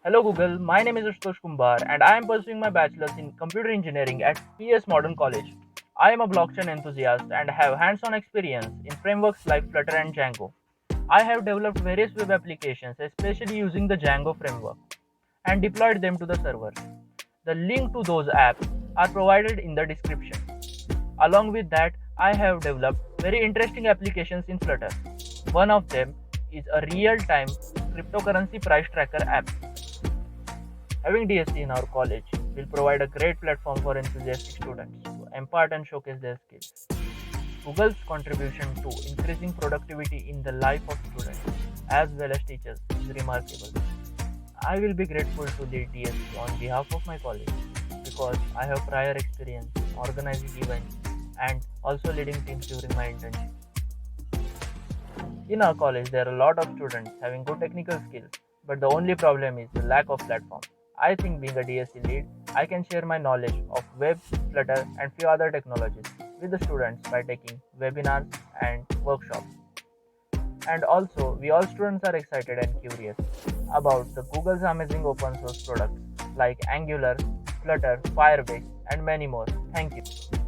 Hello Google, my name is Ashutosh Kumbhar and I am pursuing my bachelor's in computer engineering at PS Modern College. I am a blockchain enthusiast and have hands-on experience in frameworks like Flutter and Django. I have developed various web applications, especially using the Django Framework, and deployed them to the server. The link to those apps are provided in the description. Along with that, I have developed very interesting applications in Flutter. One of them is a real-time cryptocurrency price tracker app. Having DSC in our college will provide a great platform for enthusiastic students to impart and showcase their skills. Google's contribution to increasing productivity in the life of students as well as teachers is remarkable. I will be grateful to the DSC on behalf of my college because I have prior experience in organizing events and also leading teams during my internship. In our college, there are a lot of students having good technical skills, but the only problem is the lack of platform. I think being a DSC lead, I can share my knowledge of web, Flutter, and few other technologies with the students by taking webinars and workshops. And also, we all students are excited and curious about the Google's amazing open source products like Angular, Flutter, Firebase, and many more. Thank you.